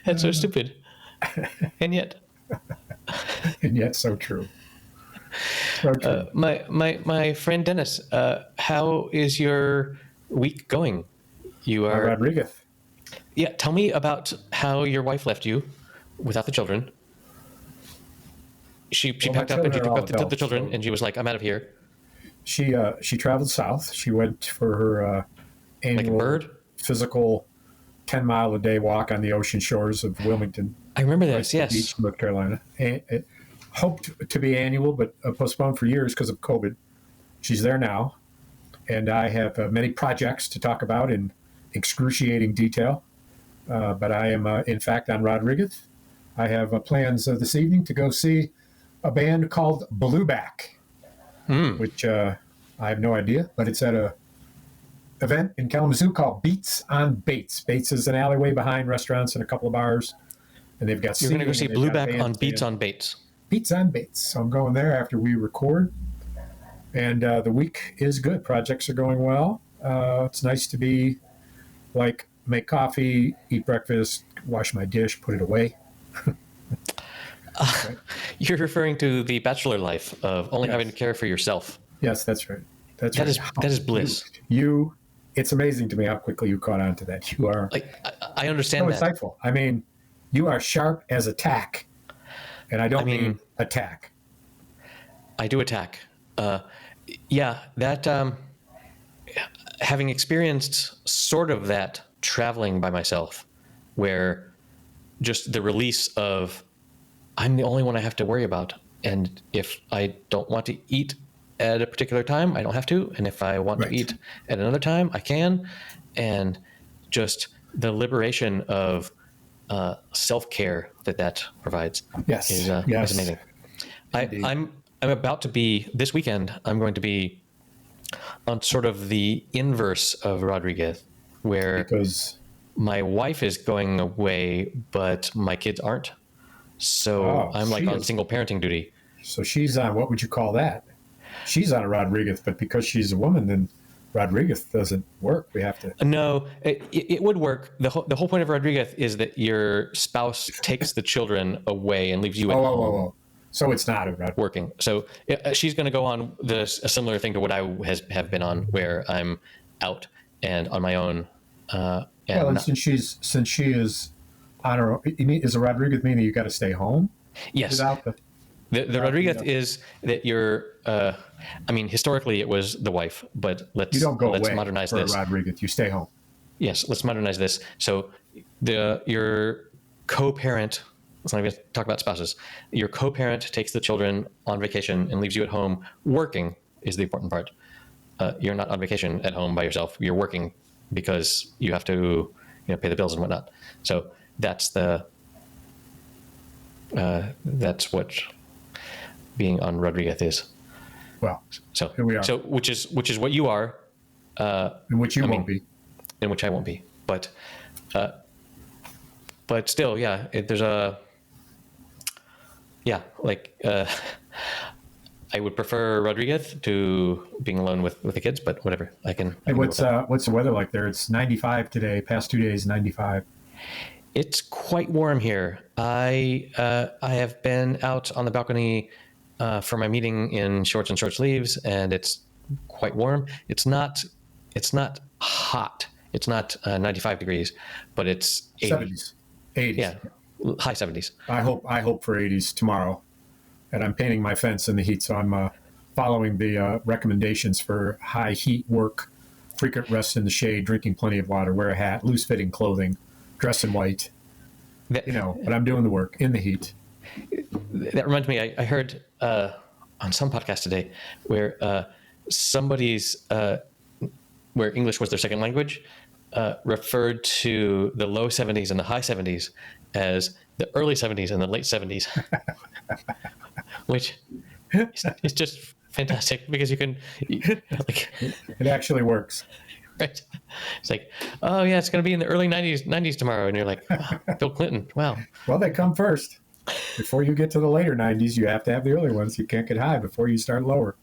That's so stupid. And yet so true. So true. My friend Dennis, how is your week going? You are Rodríguez. Yeah. Tell me about how your wife left you without the children. She packed up and she took up the children, and she was like, "I'm out of here." She traveled south. She went for her annual physical 10-mile-a-day walk on the ocean shores of Wilmington. I remember this. Yes, Beach, North Carolina. It hoped to be annual, but postponed for years because of COVID. She's there now, and I have many projects to talk about in excruciating detail. But I am, in fact, on Rodríguez. I have plans this evening to go see a band called Blueback, which I have no idea, but it's at a event in Kalamazoo called Beats on Bates. Bates is an alleyway behind restaurants and a couple of bars, and they've got. You're going to go see Blueback on Beats on Bates. Beats on Bates. So I'm going there after we record, and the week is good. Projects are going well. It's nice to be like make coffee, eat breakfast, wash my dish, put it away. Right. You're referring to the bachelor life of only having to care for yourself. Yes, that's right. That is bliss. It's amazing to me how quickly you caught on to that. You are I understand that. Insightful. I mean, you are sharp as a tack, and I don't mean attack. I do attack. Having experienced sort of that traveling by myself, where just the release of I'm the only one I have to worry about. And if I don't want to eat at a particular time, I don't have to. And if I want to eat at another time, I can. And just the liberation of self-care that provides is amazing. I'm about to be, this weekend, I'm going to be on sort of the inverse of Rodríguez, where my wife is going away, but my kids aren't. So I'm like on single parenting duty. So she's on, what would you call that? She's on a Rodríguez, but because she's a woman, then Rodríguez doesn't work. We have to. No, it would work. The whole point of Rodríguez is that your spouse takes the children away and leaves you at home. So it's not a Rodríguez. Working. So she's going to go on a similar thing to what I have been on, where I'm out and on my own. Since she is on her, is a Rodríguez meaning you got to stay home? Yes. The Rodríguez is that you're. Historically it was the wife, but let's modernize this. Rodríguez, you stay home. Yes, let's modernize this. So your co-parent. Let's not even talk about spouses. Your co-parent takes the children on vacation and leaves you at home working is the important part. You're not on vacation at home by yourself. You're working because you have to, pay the bills and whatnot. So that's what being on Rodríguez is. Well, so here we are. So which is what you are, in which you won't be, in which I won't be. But still, there's a. I would prefer Rodríguez to being alone with the kids, but whatever. I can. What's the weather like there? It's 95 today. Past 2 days, 95. It's quite warm here. I have been out on the balcony for my meeting in shorts and short sleeves, and it's quite warm. It's not hot. It's not 95 degrees, but it's 70s. 80s. Yeah, high 70s. I hope for 80s tomorrow. And I'm painting my fence in the heat, so I'm following the recommendations for high heat work, frequent rest in the shade, drinking plenty of water, wear a hat, loose-fitting clothing, dress in white. But I'm doing the work in the heat. That reminds me, I heard on some podcast today where somebody's, where English was their second language, referred to the low 70s and the high 70s as the early 70s and the late 70s. Which is just fantastic because you can it actually works. Right. It's like, oh yeah, it's going to be in the early 90s tomorrow. And you're like, oh, Bill Clinton. Wow. Well, they come first. Before you get to the later 90s, you have to have the early ones. You can't get high before you start lower.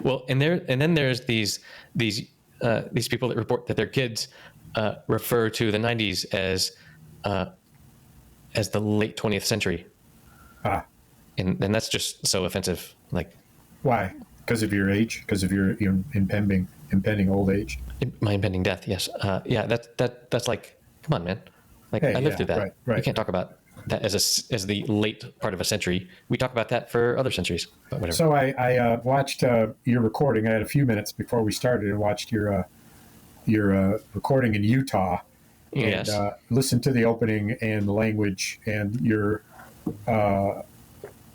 Well, and then there's these people that report that their kids refer to the 90s as as the late 20th century. And that's just so offensive. Like, why? Because of your age? Because of your impending old age? my impending death. Yes. Yeah. That's like, come on, man. Like, Hey, I lived through that. right. You can't talk about that as the late part of a century. We talk about that for other centuries, but whatever. So I watched your recording. I had a few minutes before we started and watched your recording in Utah. Yes. And listened to the opening and the language and your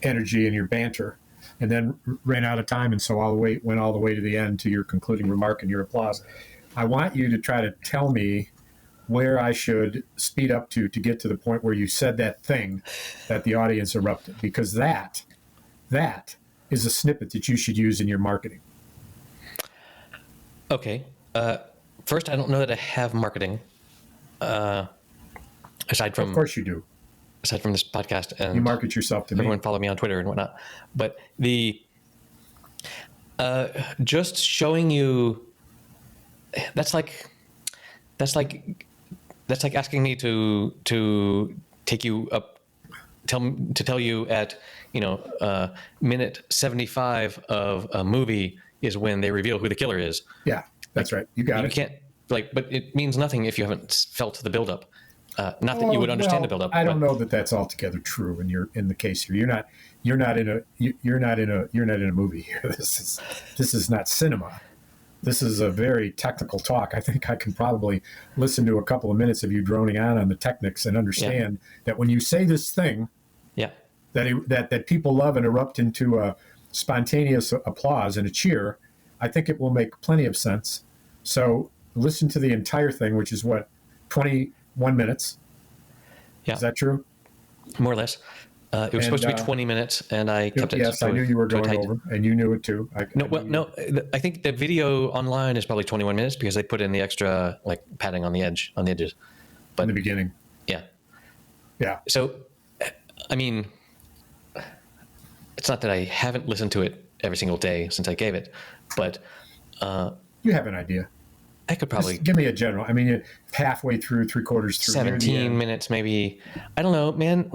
energy and your banter, and then ran out of time, and so went all the way to the end to your concluding remark and your applause. I want you to try to tell me where I should speed up to get to the point where you said that thing that the audience erupted, because that is a snippet that you should use in your marketing. Okay. First, I don't know that I have marketing. Aside from, of course you do. Aside from this podcast, and you market yourself to everyone me. follow me on Twitter and whatnot. But the just showing you, that's like asking me to take you up, tell you at minute 75 of a movie is when they reveal who the killer is. Yeah, that's right. You got it. You can't but it means nothing if you haven't felt the buildup. Not that you would understand the buildup. I don't know that that's altogether true. In the case here, you're not in a movie here. This is not cinema. This is a very technical talk. I think I can probably listen to a couple of minutes of you droning on the techniques and understand that when you say this thing, that people love and erupt into a spontaneous applause and a cheer, I think it will make plenty of sense. So listen to the entire thing, which is 21 minutes. Yeah. Is that true? More or less. It was supposed to be 20 minutes, and I kept it. Yes, I knew you were going over, and you knew it too. I think the video online is probably 21 minutes because they put in the extra padding on the edges. But in the beginning. Yeah. Yeah. So, I mean, it's not that I haven't listened to it every single day since I gave it, but you have an idea. I could probably just give me a general. I mean, halfway through, 3/4 through, 17 minutes, maybe. I don't know, man.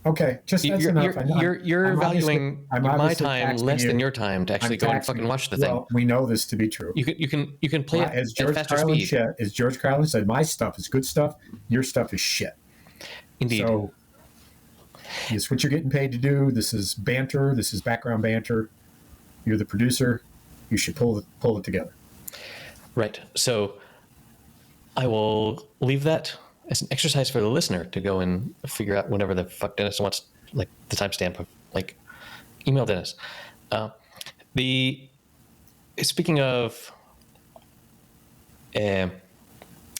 Okay, just that's enough. You're valuing my time less than your time to actually go and fucking watch the thing. Well, we know this to be true. You can play it at faster speed. As George Carlin said, my stuff is good stuff. Your stuff is shit. Indeed. So it's what you're getting paid to do. This is banter. This is background banter. You're the producer. You should pull it together. Right. So I will leave that as an exercise for the listener to go and figure out whenever the fuck Dennis wants, the timestamp of, email Dennis. Speaking of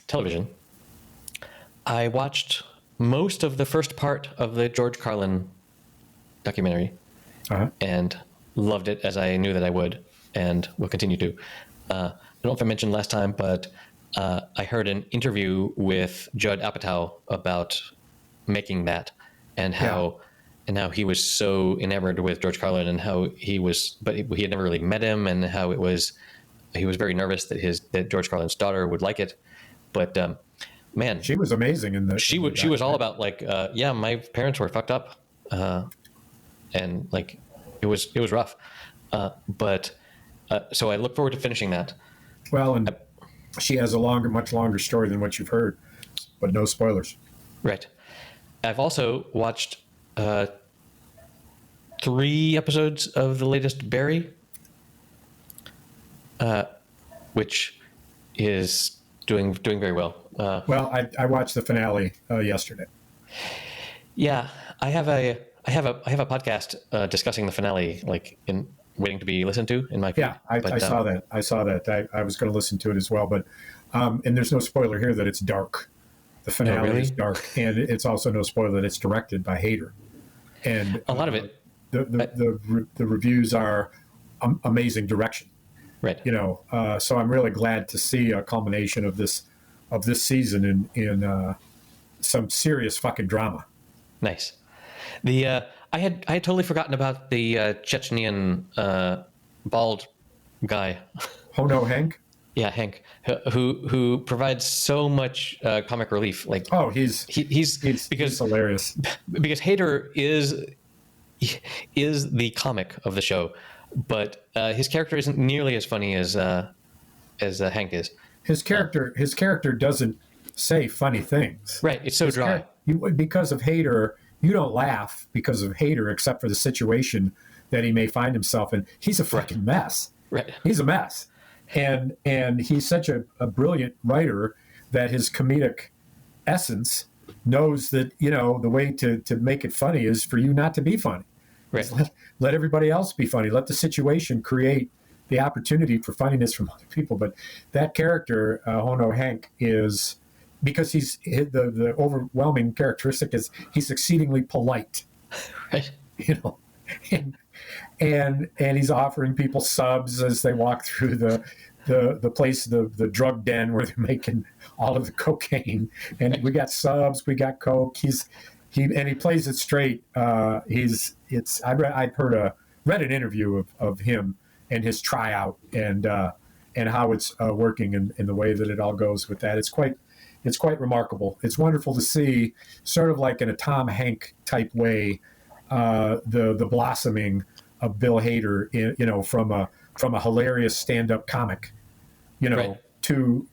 television, I watched most of the first part of the George Carlin documentary and loved it, as I knew that I would and will continue to. I don't know if I mentioned last time, but I heard an interview with Judd Apatow about making that and how he was so enamored with George Carlin and how he had never really met him, and how he was very nervous that George Carlin's daughter would like it. But man, she was amazing she was all about my parents were fucked up, and it was rough, but so I look forward to finishing that. Well, and she has a much longer story than what you've heard, but no spoilers. Right. I've also watched 3 episodes of the latest Barry, which is doing very well. Well, I watched the finale yesterday. Yeah, I have a podcast discussing the finale, waiting to be listened to in my feed. Yeah, I saw that. I was going to listen to it as well, but and there's no spoiler here that it's dark. The finale is dark, and it's also no spoiler that it's directed by Hader. And a lot of it, the reviews are amazing direction. Right. So I'm really glad to see a culmination of this season in some serious fucking drama. Nice. I had totally forgotten about the Chechnyan bald guy. Hono Hank? Yeah, Hank, who provides so much comic relief. Like, Oh, he's because hilarious. Hader is the comic of the show, but his character isn't nearly as funny as Hank is. His character doesn't say funny things. Right, it's so dry. Because of Hader, you don't laugh because of Hader, except for the situation that he may find himself in. He's a fucking mess. Right. He's a mess, and he's such a brilliant writer that his comedic essence knows that the way to make it funny is for you not to be funny. Right. Let everybody else be funny. Let the situation create the opportunity for funniness from other people. But that character, Hono Hank, is, because the overwhelming characteristic is he's exceedingly polite. Right. And he's offering people subs as they walk through the place, the drug den where they're making all of the cocaine. And we got subs, we got coke. He plays it straight. I've read an interview of him and his tryout and how it's working and the way that it all goes with that. It's quite remarkable. It's wonderful to see, sort of like in a Tom Hank type way, the blossoming of Bill Hader, from a hilarious stand-up comic, Right. to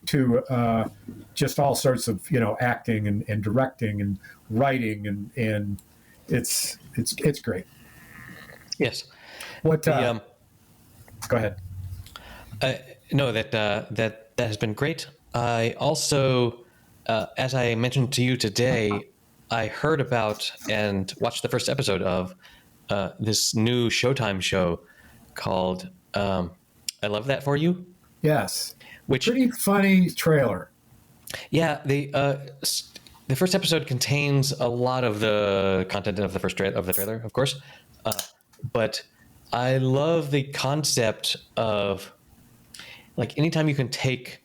just all sorts of acting and directing and writing and it's great. Yes. What? The, Go ahead. No, that has been great. I also, as I mentioned to you today, I heard about and watched the first episode of this new Showtime show called "I Love That for You." Yes. Which, pretty funny trailer. Yeah, the first episode contains a lot of the content of the trailer, of course, but I love the concept of, like, anytime you can take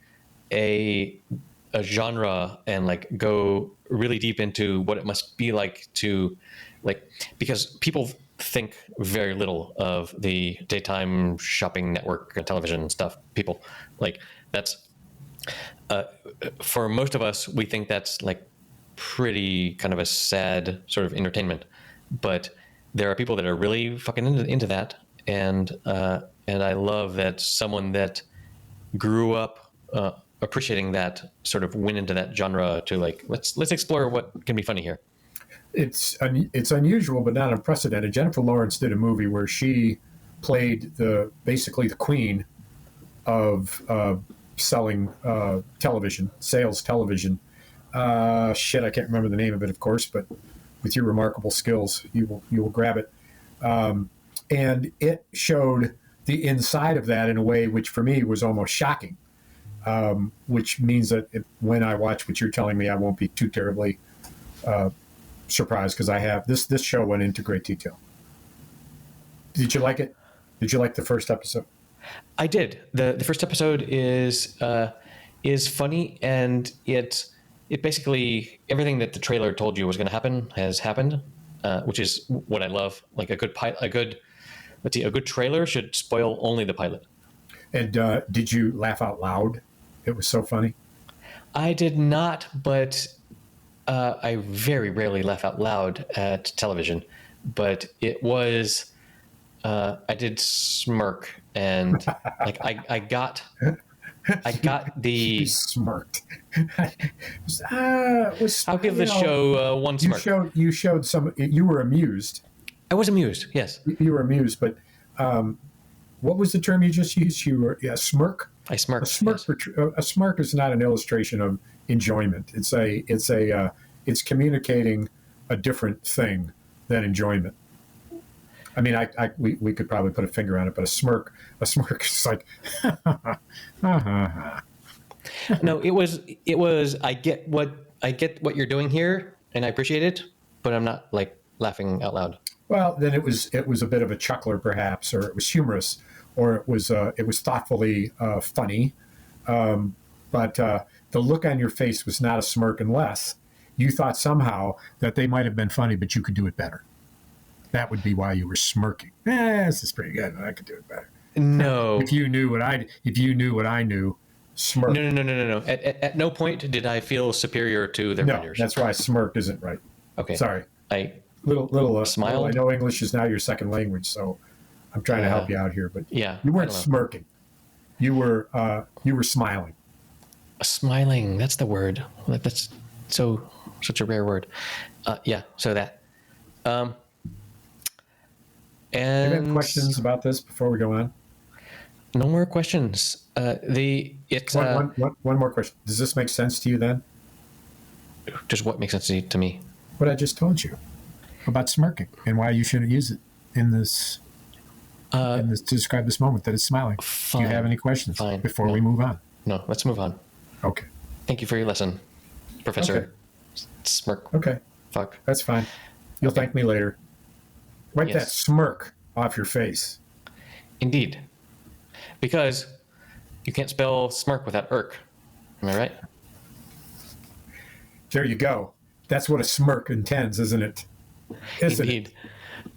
a genre and like go really deep into what it must be like to, like, because people think very little of the daytime shopping network television stuff. People, like, that's for most of us, we think that's like pretty kind of a sad sort of entertainment, but there are people that are really fucking into that, and I love that someone that grew up appreciating that sort of went into that genre to, like, let's explore what can be funny here. It's unusual but not unprecedented. Jennifer Lawrence did a movie where she played basically the queen of selling sales television. I can't remember the name of it, of course, but with your remarkable skills, you will grab it. And it showed the inside of that in a way which for me was almost shocking, which means that when I watch what you're telling me, I won't be too terribly surprised, because I have this show went into great detail. Did you like it? Did you like the first episode? I did. The first episode is funny, and it basically, everything that the trailer told you was going to happen has happened, which is what I love. Like a good trailer should spoil only the pilot. And did you laugh out loud? It was so funny. I did not, but I very rarely laugh out loud at television. But it was, I did smirk, and like I got the. You smirked. I'll give the show one smirk. You showed some. You were amused. I was amused. Yes. You were amused, but what was the term you just used? You were smirk. I smirked. A smirk. Yes. A smirk is not an illustration of enjoyment. It's communicating a different thing than enjoyment. I mean, we could probably put a finger on it, but a smirk is like, No, it was. I get what you're doing here, and I appreciate it, but I'm not like laughing out loud. Well, then it was a bit of a chuckler, perhaps, or it was humorous, or it was thoughtfully funny. But the look on your face was not a smirk, unless you thought somehow that they might have been funny, but you could do it better. That would be why you were smirking. This is pretty good. I could do it better. No. If you knew what I knew, Smirk. No. At no point did I feel superior to their No, writers. that's why smirk isn't right. Okay. Sorry. I Little smiled. I know English is now your second language, so I'm trying to help you out here. But yeah, you weren't I don't know. smirking. You were smiling. Smiling. That's the word. That's such a rare word. Yeah. So that. And Any other questions about this before we go on? No more questions. One more question. Does this make sense to you then? Just what makes sense to me? What I just told you about smirking and why you shouldn't use it in this to describe this moment that it's smiling. Fine. Do you have any questions before we move on? No, let's move on. Okay. Thank you for your lesson, Professor Okay. Smirk. Okay. Fuck. That's fine. You'll thank me later. Wipe Yes. that smirk off your face. Indeed. Because you can't spell smirk without irk. Am I right? There you go. That's what a smirk intends, isn't it? Isn't Indeed.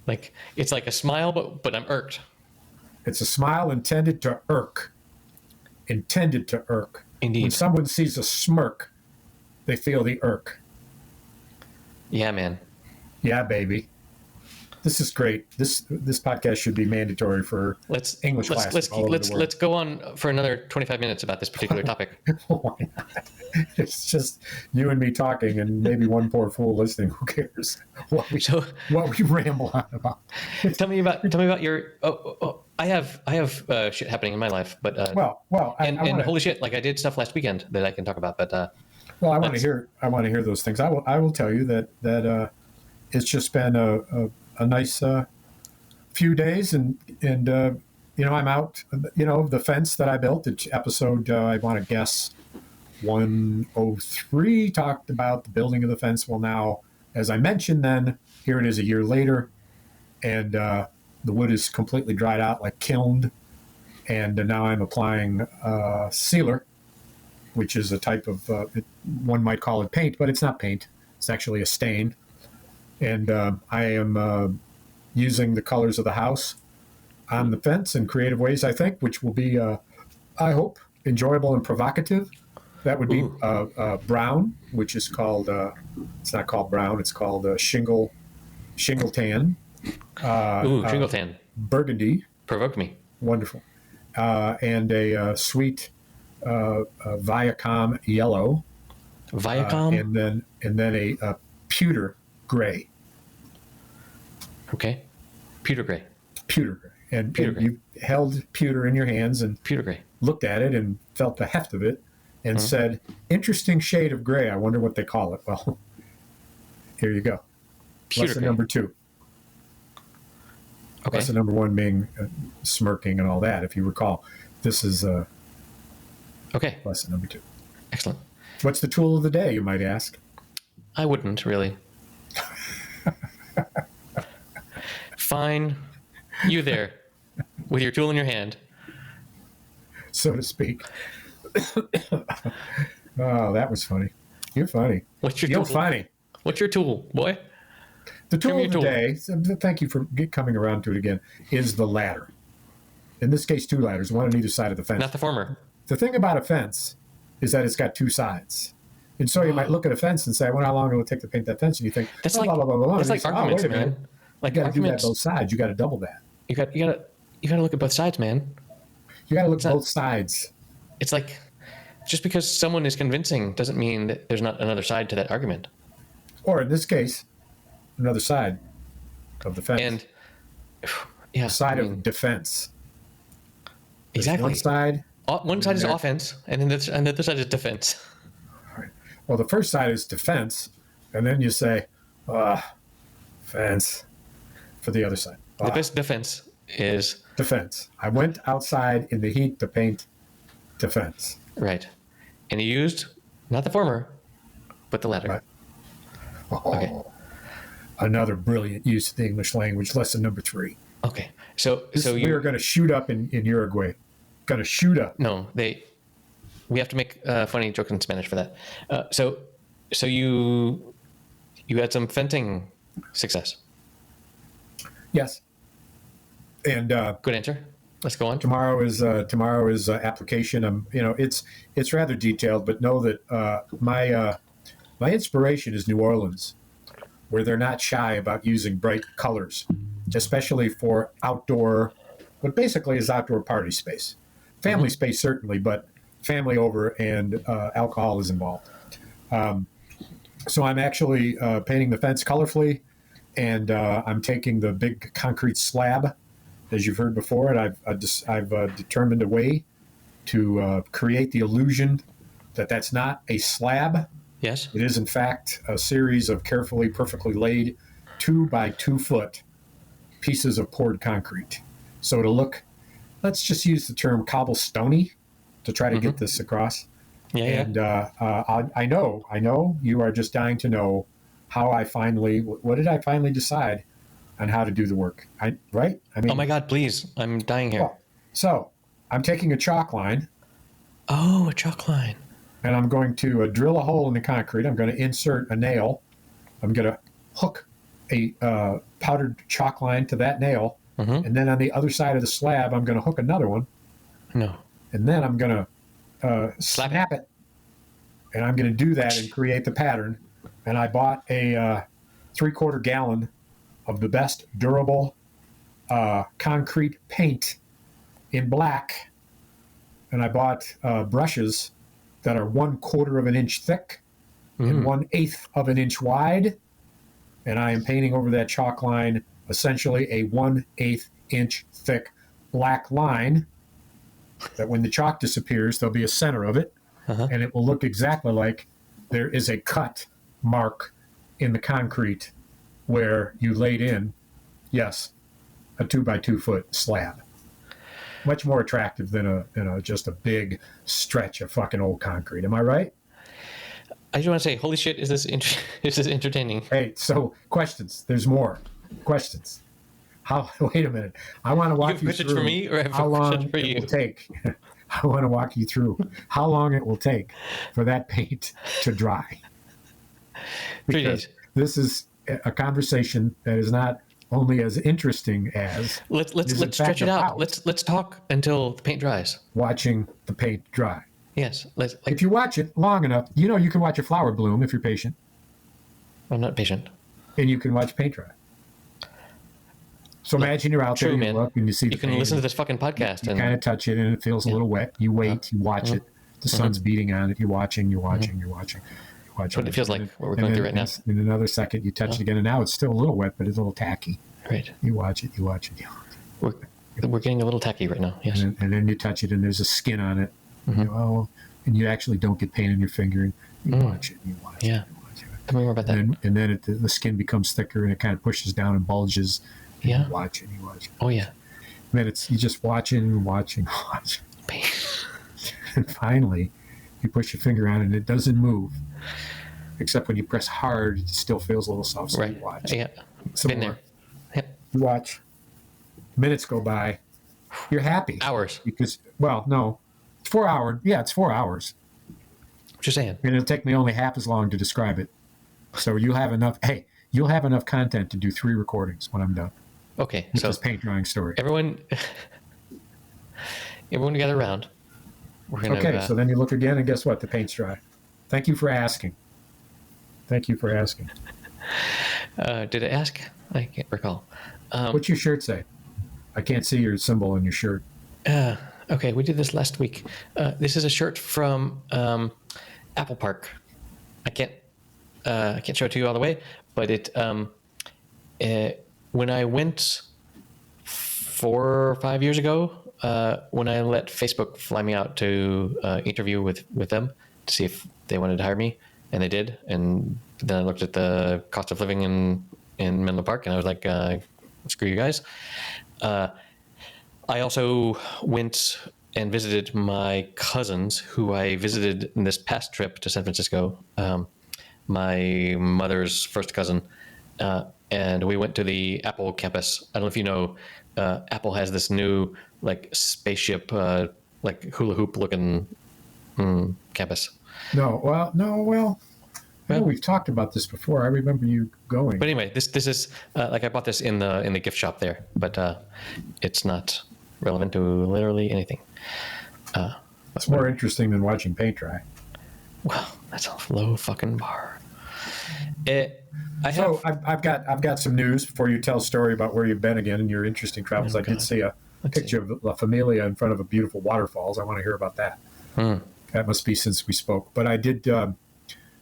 Like it's like a smile, but I'm irked. It's a smile intended to irk. Intended to irk. Indeed. When someone sees a smirk, they feel the irk. Yeah, man. Yeah, baby. This is great. This podcast should be mandatory for English classes all over the world. Let's go on for another 25 minutes about this particular topic. Why not? It's just you and me talking, and maybe one poor fool listening. Who cares what we ramble on about? Tell me about your. I have shit happening in my life, but and holy shit, like I did stuff last weekend that I can talk about, but well, I want to hear those things. I will tell you that it's just been a nice few days, and I'm out. The fence that I built. It's episode I want to guess 103 talked about the building of the fence. Well, now, as I mentioned, then here it is a year later, and the wood is completely dried out, like kilned, and now I'm applying sealer, which is a type of one might call it paint, but it's not paint. It's actually a stain, and I am using the colors of the house on the fence in creative ways, I think, which will be, I hope, enjoyable and provocative. That would be brown, which is called, it's not called brown, it's called shingle tan. shingle tan. Burgundy. Provoked me. Wonderful. And a sweet Viacom yellow. Viacom? And then a pewter gray. Okay. Pewter gray. Pewter gray. And you held pewter in your hands and pewter gray. Looked at it and felt the heft of it and said, interesting shade of gray. I wonder what they call it. Well, here you go. Pewter Lesson gray. number 2. Okay. Lesson number 1 being smirking and all that. If you recall, this is okay. Lesson number 2. Excellent. What's the tool of the day, you might ask? I wouldn't really. Fine. You there with your tool in your hand. So to speak. Oh, that was funny. You're funny. What's your You're tool? funny. What's your tool, boy? The tool of the tool. day, thank you for coming around to it again, is the ladder. In this case, 2 ladders, one on either side of the fence. Not the former. The thing about a fence is that it's got 2 sides. And so you might look at a fence and say, I wonder how long it will take to paint that fence. And you think, That's blah, like blah, blah, blah, blah. that's And like you say, arguments, wait a minute. man. Like You got to do that arguments. both sides. You got to double that. You gotta look at both sides, man. You got to look at both sides. It's like just because someone is convincing doesn't mean that there's not another side to that argument. Or in this case, another side of the fence. And yeah, the side of defense. There's exactly. one side. One side is offense, and then the other side is defense. Right. Well, the first side is defense, and then you say, fence for the other side. The best defense is defense. I went outside in the heat to paint defense. right, and you used not the former, but the latter. Right. Oh, Okay. Another brilliant use of the English language. Lesson number 3. Okay, so We are going to shoot up in Uruguay. Going to shoot up. No, we have to make funny jokes in Spanish for that. So you had some fencing success. Yes. And Good answer. Let's go on. Tomorrow is application. It's rather detailed, but know that my inspiration is New Orleans, where they're not shy about using bright colors, especially for outdoor, what basically is outdoor party space. Family space, certainly, but family over and alcohol is involved. So I'm actually painting the fence colorfully, and I'm taking the big concrete slab, as you've heard before, and I've determined a way to create the illusion that that's not a slab. Yes. It is, in fact, a series of carefully, perfectly laid 2 by 2 foot pieces of poured concrete. So to look, let's just use the term cobblestone-y to try to get this across. Yeah. And I know you are just dying to know what did I finally decide on how to do the work? Right? I mean, oh my God, please. I'm dying here. So I'm taking a chalk line. Oh, a chalk line. And I'm going to drill a hole in the concrete. I'm going to insert a nail. I'm going to hook a powdered chalk line to that nail. And then on the other side of the slab, I'm going to hook another one. No. And then I'm going to snap it. And I'm going to do that and create the pattern. And I bought a 3/4 gallon of the best durable concrete paint in black. And I bought brushes that are 1/4 of an inch thick and 1/8 of an inch wide. And I am painting over that chalk line essentially a 1/8 inch thick black line that when the chalk disappears, there'll be a center of it. And it will look exactly like there is a cut mark in the concrete where you laid in, yes, a 2 by 2 foot slab. Much more attractive than just a big stretch of fucking old concrete. Am I right? I just want to say, holy shit, is this entertaining? Hey, so questions. There's more questions. Wait a minute. I want to walk you through for me, or how long for you? Will take. I want to walk you through how long it will take for that paint to dry. 3 days. This is a conversation that is not only as interesting as let's stretch it out. Let's talk until the paint dries. Watching the paint dry. Yes. If you watch it long enough, you can watch a flower bloom if you're patient. I'm not patient. And you can watch paint dry. So imagine you're out there, you look, and you see the paint. You can listen to this fucking podcast. You kind of touch it, and it feels a little wet. You wait, you watch it. The sun's beating on it. You're watching. What it feels like, what we're going through right now. In another second, you touch it again, and now it's still a little wet, but it's a little tacky. Right. You watch it. We're getting a little tacky right now, yes. And then you touch it, and there's a skin on it. And you actually don't get paint on your finger. And you watch it, and you watch it. Tell me more about that. And then the skin becomes thicker, and it kind of pushes down and bulges. Yeah. You watch it. Oh, yeah. And then you just watching. And finally, you push your finger on it, and it doesn't move. Except when you press hard, it still feels a little soft. So right. You watch. Yeah. Some Been more. there. Yep. You watch. Minutes go by. You're happy. Hours. Because, no. It's 4 hours. Yeah, it's 4 hours. Just saying. And it'll take me only half as long to describe it. So you'll have enough. Hey, you'll have enough content to do 3 recordings when I'm done. Okay. It's this paint drawing story. Everyone gather around. Okay, so then you look again, and guess what? The paint's dry. Thank you for asking. Did I ask? I can't recall. What's your shirt say? I can't see your symbol on your shirt. Okay, we did this last week. This is a shirt from Apple Park. I can't show it to you all the way, but when I went 4 or 5 years ago, when I let Facebook fly me out to interview with them to see if they wanted to hire me, and they did. And then I looked at the cost of living in Menlo Park, and I was like, screw you guys. I also went and visited my cousins, who I visited in this past trip to San Francisco, my mother's first cousin, and we went to the Apple campus. I don't know if you know, Apple has this new spaceship, hula hoop looking campus. No, we've talked about this before. I remember you going. But anyway, this is I bought this in the gift shop there, but it's not relevant to literally anything. It's more interesting than watching paint dry. Well, that's a low fucking bar. I've got some news before you tell a story about where you've been again in your interesting travels. I did see a picture of La Familia in front of a beautiful waterfalls. I want to hear about that. That must be since we spoke. But I did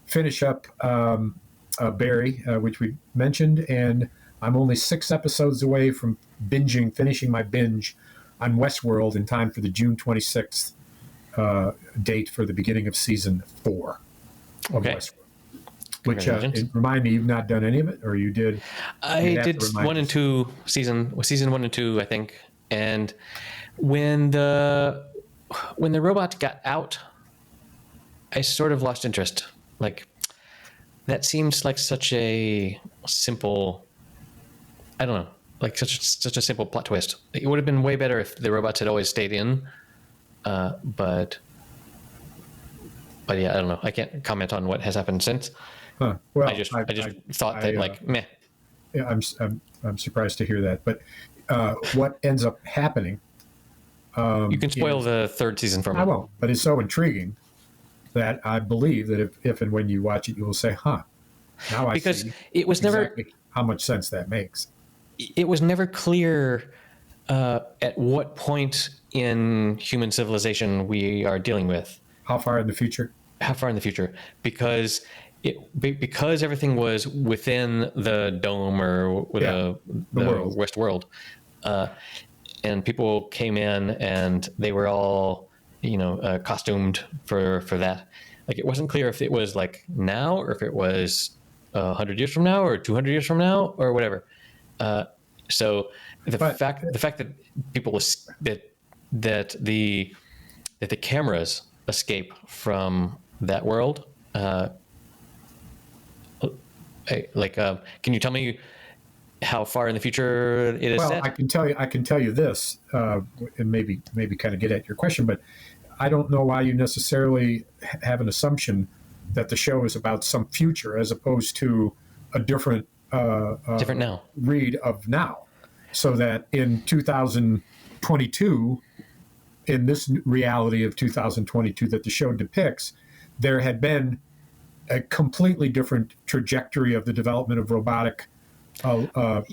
finish up Barry, which we mentioned, and I'm only 6 episodes away from finishing my binge on Westworld in time for the June 26th date for the beginning of season 4 of Westworld. Which remind me, you've not done any of it, or you did? I did 1 and 2 season 1 and 2, I think. And when the robot got out, I sort of lost interest. Like, that seems like such a simple, I don't know, like such a simple plot twist. It would have been way better if the robots had always stayed in. But yeah, I don't know. I can't comment on what has happened since. Well, I just thought that meh. Yeah, I'm surprised to hear that. But what ends up happening? You can spoil the 3rd season for me. I won't, but it's so intriguing that I believe that if and when you watch it, you will say, "Huh." Now I see it was exactly never how much sense that makes. It was never clear at what point in human civilization we are dealing with. How far in the future? How far in the future? Because everything was within the dome or the world. West World, and people came in and they were all costumed for that. Like, it wasn't clear if it was like now or if it was 100 years from now or 200 years from now or whatever. So the fact that people that the cameras escape from that world. Can you tell me how far in the future it is set? I can tell you this, and maybe kind of get at your question, but I don't know why you necessarily have an assumption that the show is about some future as opposed to a different now read of now. So that in 2022, in this reality of 2022 that the show depicts, there had been a completely different trajectory of the development of robotic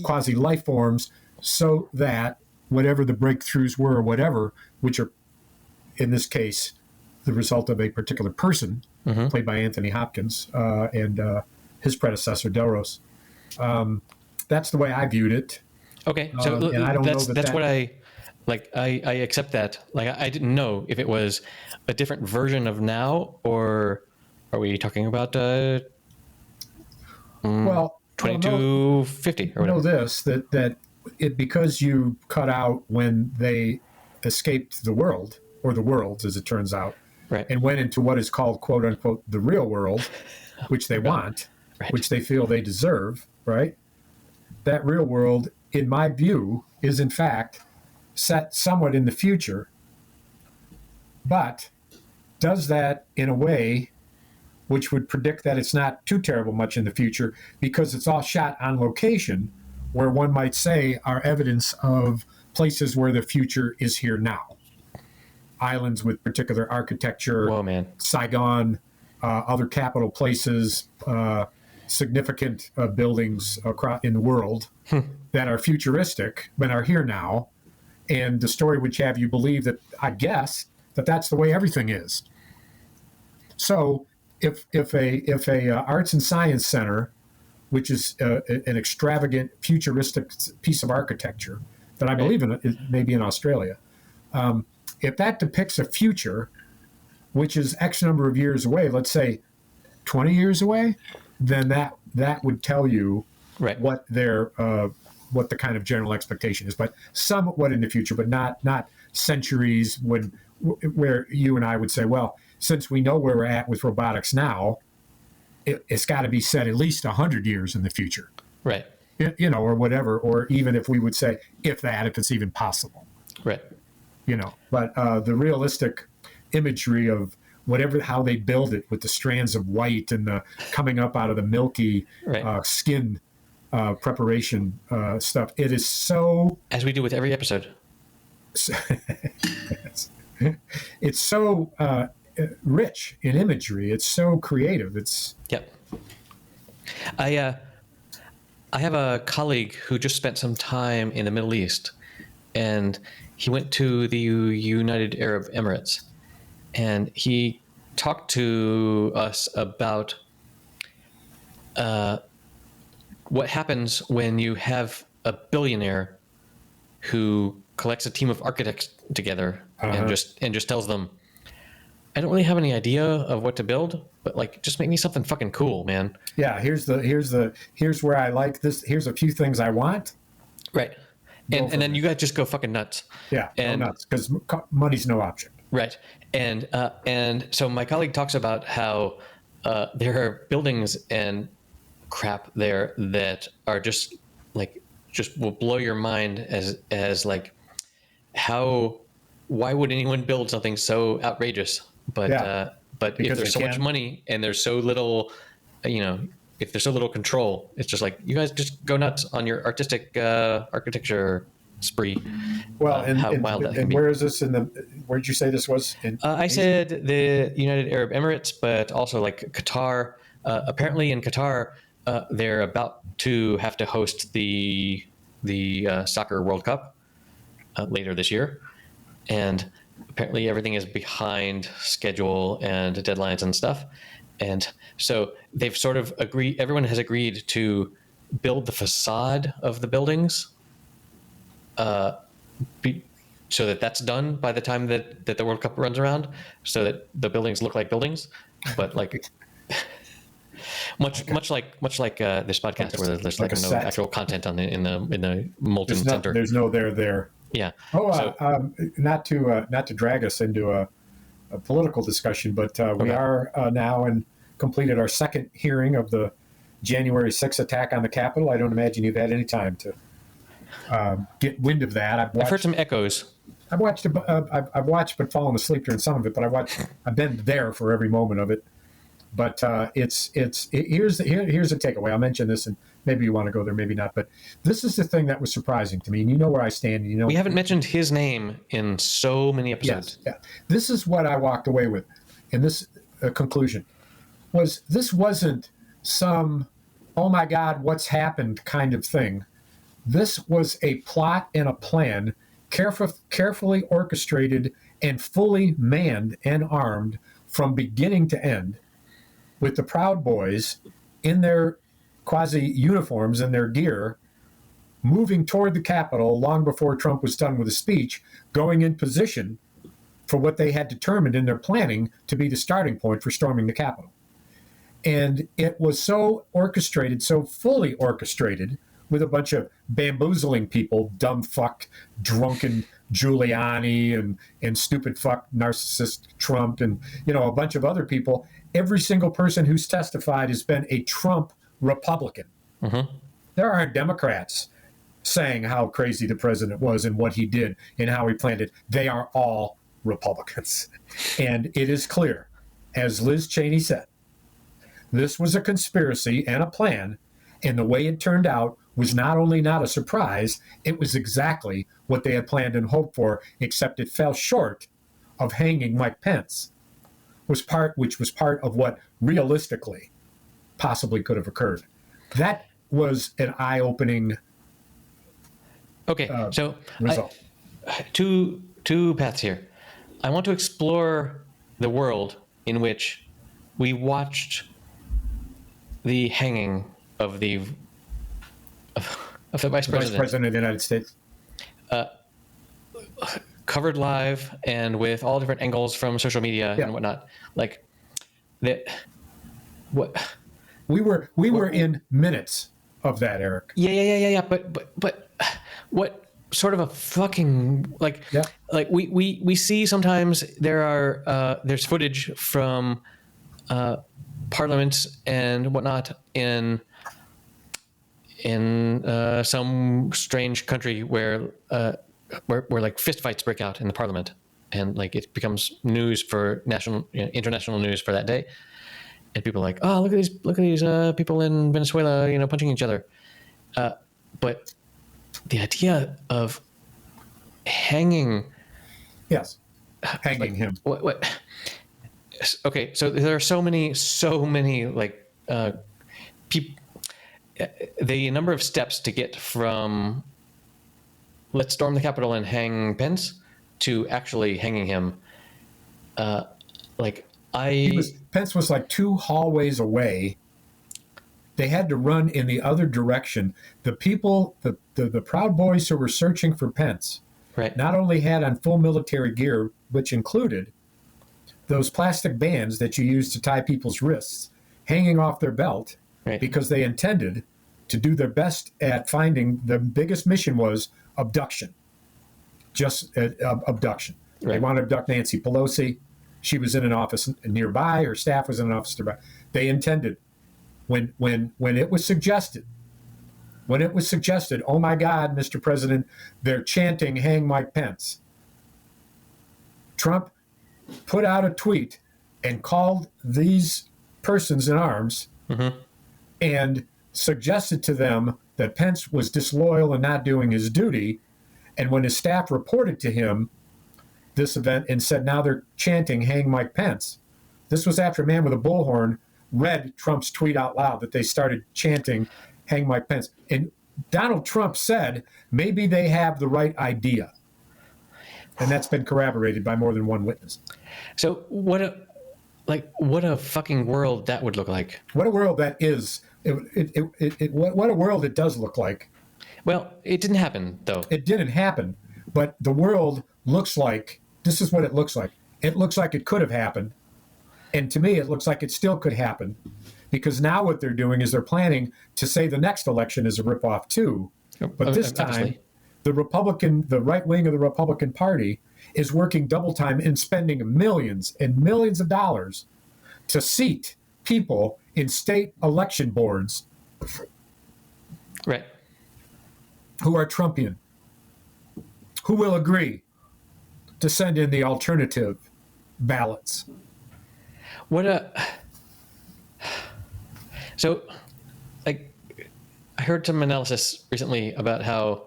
quasi life forms, so that whatever the breakthroughs were or whatever, which are in this case the result of a particular person played by Anthony Hopkins and his predecessor Delros. That's the way I viewed it. Okay, so and I don't know that's that what I accept that. Like, I didn't know if it was a different version of now, or are we talking about 2250 or whatever? Know this, that it, because you cut out when they escaped the world, or the worlds as it turns out, right, and went into what is called, quote unquote, the real world, which they want, right, which they feel they deserve, right? That real world, in my view, is in fact set somewhat in the future, but does that in a way which would predict that it's not too terrible much in the future, because it's all shot on location, where one might say are evidence of places where the future is here now. Islands with particular architecture, whoa, man. Saigon, other capital places, significant buildings in the world that are futuristic but are here now. And the story would have you believe that, I guess, that's the way everything is. So if a arts and science center, which is an extravagant futuristic piece of architecture that I believe in, maybe in Australia, if that depicts a future which is X number of years away, let's say 20 years away, then that would tell you what what the kind of general expectation is, but somewhat in the future, but not centuries where you and I would say, well, since we know where we're at with robotics now, it's got to be set at least 100 years in the future. Right. Or whatever, or even if we would say, if it's even possible. Right. But the realistic imagery of how they build it with the strands of white and the coming up out of the milky skin preparation stuff. It is so, as we do with every episode. it's so rich in imagery. It's so creative. It's Yep. I have a colleague who just spent some time in the Middle East, and he went to the United Arab Emirates, and he talked to us about what happens when you have a billionaire who collects a team of architects together and just tells them, I don't really have any idea of what to build, but like, just make me something fucking cool, man. yeah. Here's where I like this. Here's a few things I want. Right. And then you guys just go fucking nuts. Yeah, and go nuts, because money's no object. Right. And so my colleague talks about how there are buildings and crap there that are just will blow your mind as like, why would anyone build something so outrageous? But but if there's so much money and there's so little, if there's so little control, it's just like, you guys just go nuts on your artistic architecture spree. Well, how wild that can be. Where is this where did you say this was? I said the United Arab Emirates, but also like Qatar. Apparently in Qatar, they're about to have to host the soccer World Cup later this year. And apparently everything is behind schedule and deadlines and stuff. And so they've sort of agreed, everyone has agreed to build the facade of the buildings so that's done by the time that the World Cup runs around, so that the buildings look like buildings, but like much like this podcast, where there's like no actual content in the molten center. There's no there. Yeah. Not to drag us into a political discussion, but we are now completed our second hearing of the January 6th attack on the Capitol. I don't imagine you've had any time to get wind of that. I've heard some echoes. I've watched but fallen asleep during some of it. But I've been there for every moment of it. But here's the takeaway. I'll mention this, and maybe you want to go there, maybe not. But this is the thing that was surprising to me. And you know where I stand. And we haven't mentioned his name in so many episodes. Yes, yeah. This is what I walked away with in this conclusion. This wasn't some, oh my God, what's happened kind of thing. This was a plot and a plan, carefully orchestrated and fully manned and armed from beginning to end, with the Proud Boys in their quasi uniforms and their gear, moving toward the Capitol long before Trump was done with his speech, going in position for what they had determined in their planning to be the starting point for storming the Capitol. And it was so orchestrated, so fully orchestrated, with a bunch of bamboozling people, dumb fuck, drunken Giuliani and stupid fuck narcissist Trump, and a bunch of other people. Every single person who's testified has been a Trump Republican. Mm-hmm. There aren't Democrats saying how crazy the president was and what he did and how he planned it. They are all Republicans. And it is clear, as Liz Cheney said, this was a conspiracy and a plan, and the way it turned out was not only not a surprise, it was exactly what they had planned and hoped for, except it fell short of hanging Mike Pence, which was part of what realistically possibly could have occurred. That was an eye-opening result. Two paths here. I want to explore the world in which we watched the hanging of the vice president. Vice President of the United States. Covered live and with all different angles from social media and whatnot. Like that. What we were in minutes of that, Eric. Yeah. But what sort of a fucking like we see sometimes there's footage from parliaments and whatnot in some strange country where like fistfights break out in the parliament, and like it becomes news for international news for that day, and people are like, oh, look at these people in Venezuela, punching each other, but the idea of hanging. Yes, hanging him. What? Okay, so there are so many like the number of steps to get from let's storm the Capitol and hang Pence to actually hanging him. Pence was like 2 hallways away. They had to run in the other direction. The people, the Proud Boys who were searching for Pence, right, not only had on full military gear, which included those plastic bands that you use to tie people's wrists hanging off their belt, right, because they intended to do their best at finding, the biggest mission was abduction. Just abduction. Right. They wanted to abduct Nancy Pelosi. She was in an office nearby. Her staff was in an office nearby. They intended, when it was suggested, oh my God, Mr. President, they're chanting, hang Mike Pence. Trump put out a tweet and called these persons in arms and suggested to them that Pence was disloyal and not doing his duty. And when his staff reported to him this event and said, now they're chanting, hang Mike Pence, this was after a man with a bullhorn read Trump's tweet out loud that they started chanting, hang Mike Pence. And Donald Trump said, maybe they have the right idea. And that's been corroborated by more than one witness. So what a fucking world that would look like. What a world that is. What a world it does look like. Well, it didn't happen, though. It didn't happen, but the world looks like, this is what it looks like. It looks like it could have happened. And to me, it looks like it still could happen, because now what they're doing is they're planning to say the next election is a ripoff too. But this time, the right wing of the Republican Party is working double time and spending millions and millions of dollars to seat people in state election boards, right, who are Trumpian, who will agree to send in the alternative ballots. So, like, I heard some analysis recently about how,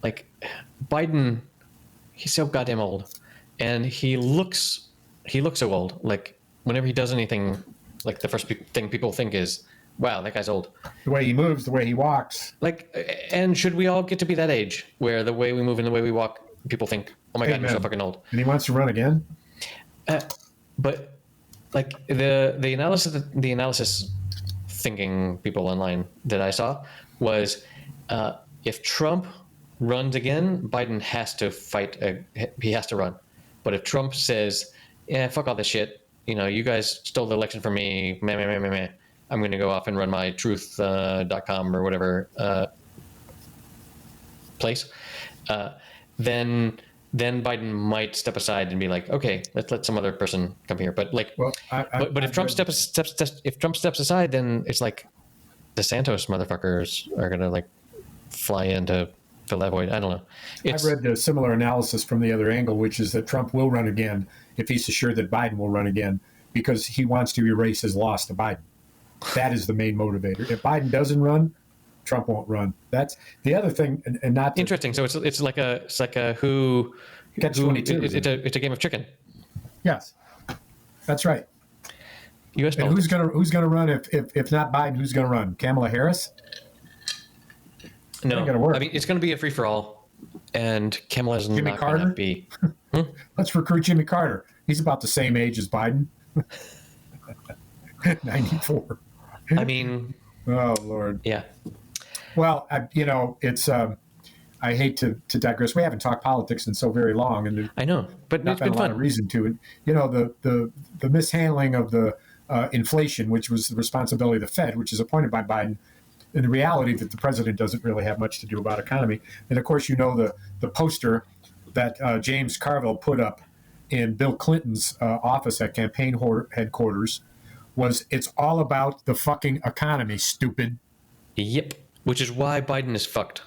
like, Biden, he's so goddamn old, and he looks so old. Like, whenever he does anything, like, the first thing people think is, wow, that guy's old. The way he moves, the way he walks. Like, and should we all get to be that age where the way we move and the way we walk, people think, oh my God, you're so fucking old. And he wants to run again? But, like, the analysis thinking people online that I saw was, if Trump runs again, Biden has to he has to run. But if Trump says, yeah, fuck all this shit, you guys stole the election from me, meh, I'm going to go off and run my truth.com or whatever place, then Biden might step aside and be like, okay, let's let some other person come here. But like, but if Trump steps aside, then it's like the Santos motherfuckers are going to like fly in to fill that void. I don't know. I've read a similar analysis from the other angle, which is that Trump will run again if he's assured that Biden will run again, because he wants to erase his loss to Biden. That is the main motivator. If Biden doesn't run, Trump won't run. That's the other thing, and not interesting. So it's like a who catch-22. It's a game of chicken. Yes, that's right. U.S. And who's gonna run if not Biden? Who's gonna run? Kamala Harris? No, ain't gonna work. I mean, it's going to be a free for all, and Kamala's Jimmy not Carter? going to be. Let's recruit Jimmy Carter. He's about the same age as Biden. 94. I mean, oh Lord. Yeah. Well, it's. I hate to digress. We haven't talked politics in so very long, and I know, but not it's been been a lot fun. of reason to it. The mishandling of the inflation, which was the responsibility of the Fed, which is appointed by Biden, and the reality that the president doesn't really have much to do about economy. And of course, the poster that James Carville put up in Bill Clinton's office at campaign headquarters was, "It's all about the fucking economy, stupid." Yep. Which is why Biden is fucked.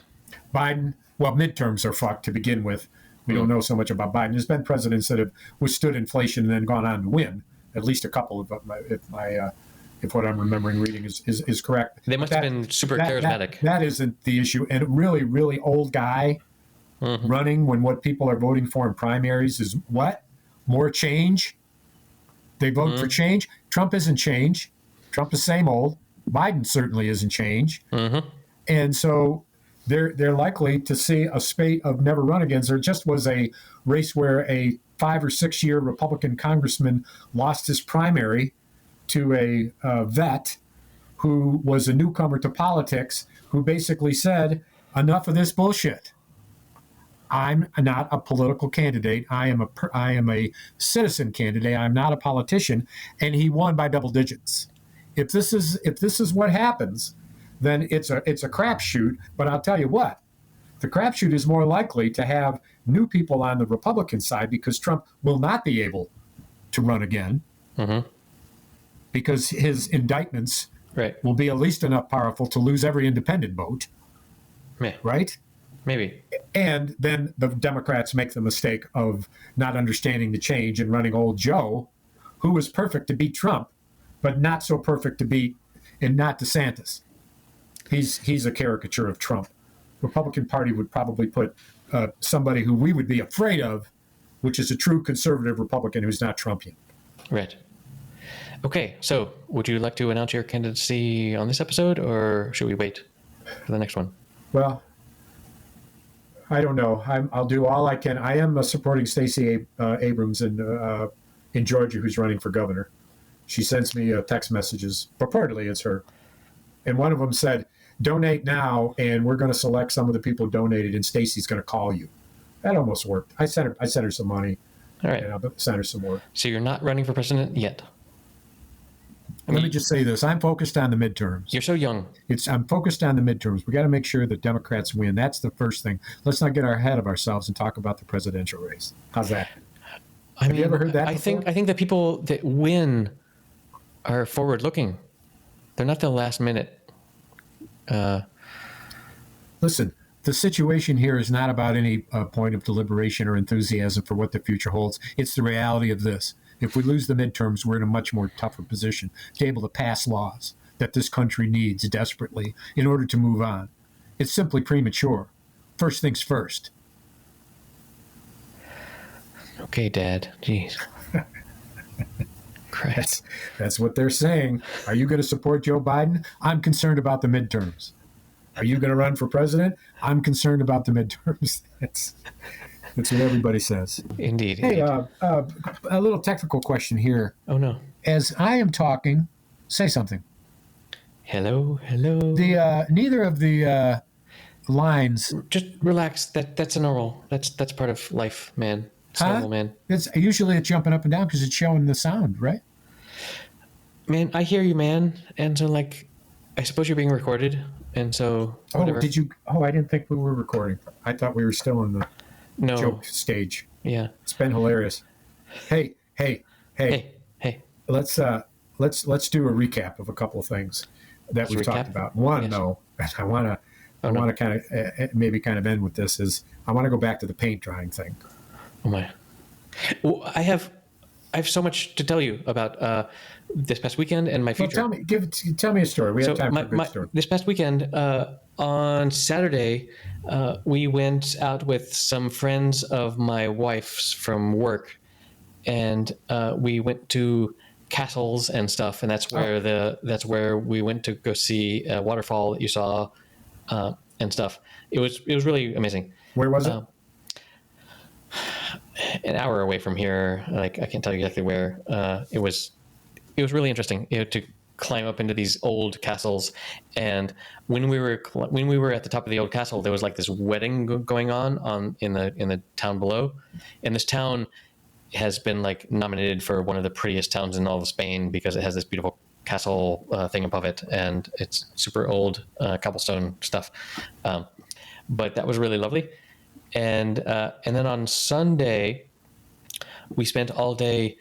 Biden, well, midterms are fucked to begin with. We don't know so much about Biden. There's been presidents that have withstood inflation and then gone on to win. At least a couple of if what I'm remembering reading is correct. They must have been super charismatic. That isn't the issue. And a really, really old guy running when what people are voting for in primaries is what? More change? They vote for change? Trump isn't change. Trump is same old. Biden certainly isn't change. And so they're likely to see a spate of never run-agains. There just was a race where a 5 or 6 year Republican congressman lost his primary to a vet who was a newcomer to politics, who basically said, enough of this bullshit. I'm not a political candidate. I am a citizen candidate. I'm not a politician. And he won by double digits. If this is what happens, then it's a crapshoot. But I'll tell you what, the crapshoot is more likely to have new people on the Republican side, because Trump will not be able to run again, because his indictments will be at least enough powerful to lose every independent vote. Right? Maybe. And then the Democrats make the mistake of not understanding the change and running old Joe, who was perfect to beat Trump, but not so perfect to beat, and not DeSantis. He's a caricature of Trump. The Republican Party would probably put somebody who we would be afraid of, which is a true conservative Republican who's not Trumpian. Right. Okay, so would you like to announce your candidacy on this episode, or should we wait for the next one? Well, I don't know. I'll do all I can. I am supporting Stacey Abrams in Georgia, who's running for governor. She sends me text messages. Purportedly, it's her. And one of them said, donate now, and we're going to select some of the people who donated, and Stacey's going to call you. That almost worked. I sent her some money. All right. And I'll send her some more. So you're not running for president yet? Let me just say this. I'm focused on the midterms. You're so young. I'm focused on the midterms. We got to make sure that Democrats win. That's the first thing. Let's not get ahead of ourselves and talk about the presidential race. How's that? Have you ever heard that before? I think the people that win are forward-looking. They're not the last minute. Listen, the situation here is not about any point of deliberation or enthusiasm for what the future holds. It's the reality of this. If we lose the midterms, we're in a much more tougher position to be able to pass laws that this country needs desperately in order to move on. It's simply premature. First things first. Okay, Dad. Jeez. Christ. That's what they're saying. Are you going to support Joe Biden? I'm concerned about the midterms. Are you going to run for president? I'm concerned about the midterms. That's what everybody says. Indeed. Hey, a little technical question here. Oh, no. As I am talking, say something. Hello. Neither of the lines. Just relax. That's a normal. That's part of life, man. It's normal, man. It's jumping up and down because it's showing the sound, right? Man, I hear you, man. And so, I suppose you're being recorded, and so whatever. Oh, did you? Oh, I didn't think we were recording. I thought we were still in the joke stage. Yeah, it's been hilarious. Hey. Let's do a recap of a couple of things that we've talked about. One, though, I want to kind of end with this is I want to go back to the paint drying thing. Oh my! Well, I have so much to tell you about this past weekend and my future. Well, tell me a story. We have time for a good story. This past weekend, on Saturday, we went out with some friends of my wife's from work, and we went to castles and stuff, and that's where we went to go see a waterfall that you saw and stuff. It was really amazing. Where was it? An hour away from here. I can't tell you exactly where. It was really interesting, to climb up into these old castles. And when we were at the top of the old castle, there was this wedding going on in the town below. And this town has been nominated for one of the prettiest towns in all of Spain because it has this beautiful castle thing above it, and it's super old cobblestone stuff. But that was really lovely. And then on Sunday, we spent all day.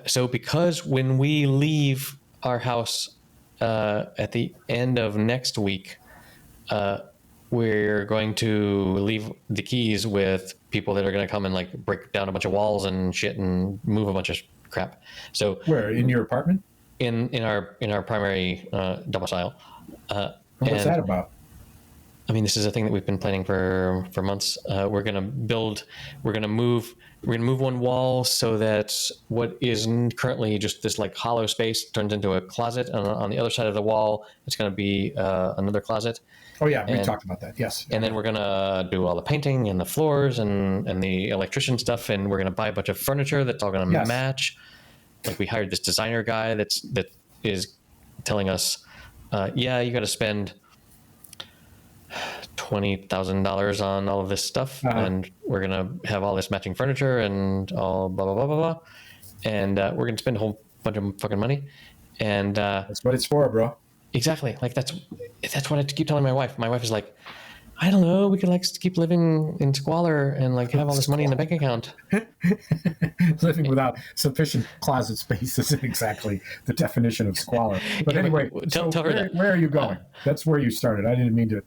So because when we leave our house at the end of next week, we're going to leave the keys with people that are going to come and break down a bunch of walls and shit and move a bunch of crap. So where, in your apartment? In our primary domicile. What's that about? I mean, this is a thing that we've been planning for months. We're gonna move one wall so that what is currently just this like hollow space turns into a closet, and on the other side of the wall, it's gonna be another closet. Oh yeah, we talked about that. Yes. And then we're gonna do all the painting and the floors and the electrician stuff, and we're gonna buy a bunch of furniture that's all gonna match. Like we hired this designer guy that is telling us, yeah, you got to spend $20,000 on all of this stuff, and we're gonna have all this matching furniture and all blah blah blah blah blah, and we're gonna spend a whole bunch of fucking money, and that's what it's for, bro. Exactly. Like that's what I keep telling my wife. My wife is like, I don't know, we could like keep living in squalor and like have all this money in the bank account. Living without sufficient closet space isn't exactly the definition of squalor. But anyway, tell her that. Where are you going? That's where you started. I didn't mean to.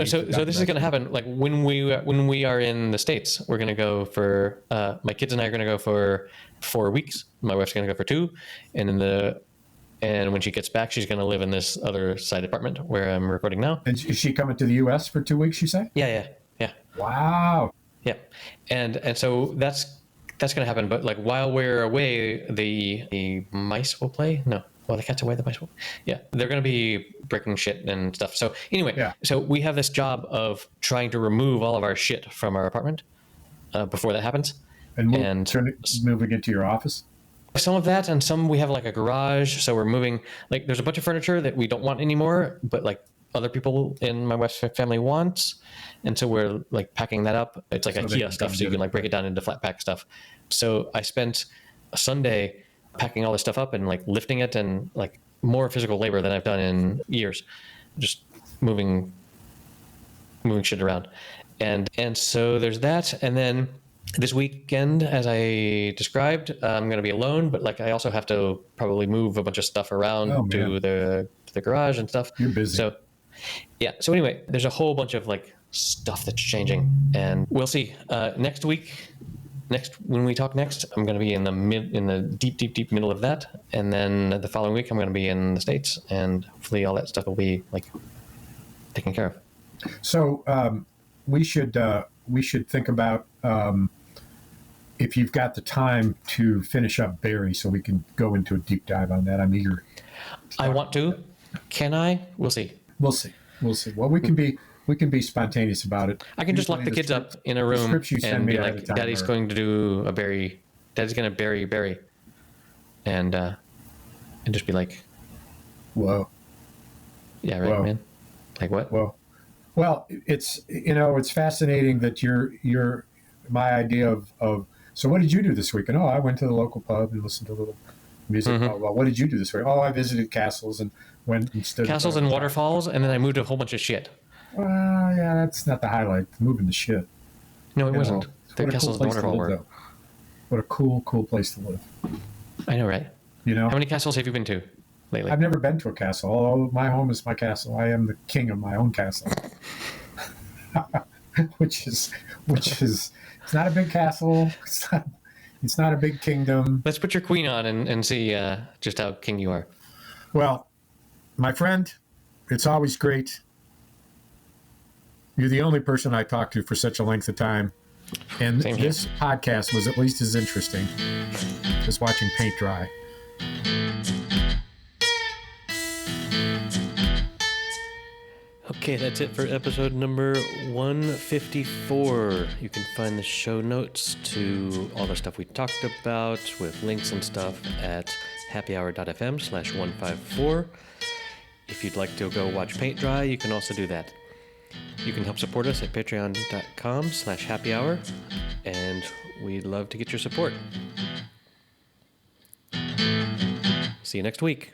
So this is going to happen. Like when we are in the States, we're going to go for my kids and I are going to go for 4 weeks. My wife's going to go for 2, and when she gets back, she's going to live in this other side apartment where I'm recording now. And is she coming to the U.S. for 2 weeks, you say? Yeah. Wow. Yeah. And so that's going to happen. But like while we're away, the mice will play. No. Well, the cat's away, the mice will. Yeah. They're going to be breaking shit and stuff. So anyway, So we have this job of trying to remove all of our shit from our apartment before that happens. And moving into your office? Some of that, and some we have like a garage, so we're moving. Like there's a bunch of furniture that we don't want anymore, but like other people in my wife's family wants, and so we're like packing that up. It's like IKEA stuff, so you can like break it down into flat pack stuff. So I spent a Sunday packing all this stuff up and like lifting it, and like more physical labor than I've done in years, just moving shit around, and so there's that, and then. This weekend, as I described, I'm going to be alone, but like I also have to probably move a bunch of stuff around to the garage and stuff. You're busy. So, yeah. So anyway, there's a whole bunch of like stuff that's changing, and we'll see. Next week, when we talk next, I'm going to be in the deep middle of that, and then the following week I'm going to be in the States, and hopefully all that stuff will be like taken care of. So we should think about. If you've got the time to finish up Barry, so we can go into a deep dive on that. I'm eager. I want to. Can I? We'll see. We'll see. Well, we can be spontaneous about it. I can just lock the kids up in a room and be like, "Daddy's going to do a Barry. Daddy's going to bury Barry," and just be like, "Whoa." Yeah, right, man. Like what? Whoa. Well, it's fascinating that you're my idea of. So what did you do this weekend? Oh, I went to the local pub and listened to a little music. Mm-hmm. Oh, well, what did you do this week? Oh, I visited castles and went and stood. Castles and waterfalls, and then I moved a whole bunch of shit. Yeah, that's not the highlight. Moving the shit. No, it wasn't. The castles and waterfalls were. What a cool place to live. I know, right? How many castles have you been to lately? I've never been to a castle. Although my home is my castle. I am the king of my own castle. which is it's not a big castle. It's not a big kingdom. Let's put your queen on and see just how king you are. Well, my friend, it's always great. You're the only person I talked to for such a length of time. And this podcast was at least as interesting as watching paint dry. Okay, that's it for episode number 154. You can find the show notes to all the stuff we talked about with links and stuff at happyhour.fm/154. If you'd like to go watch paint dry, you can also do that. You can help support us at patreon.com/happyhour, and we'd love to get your support. See you next week.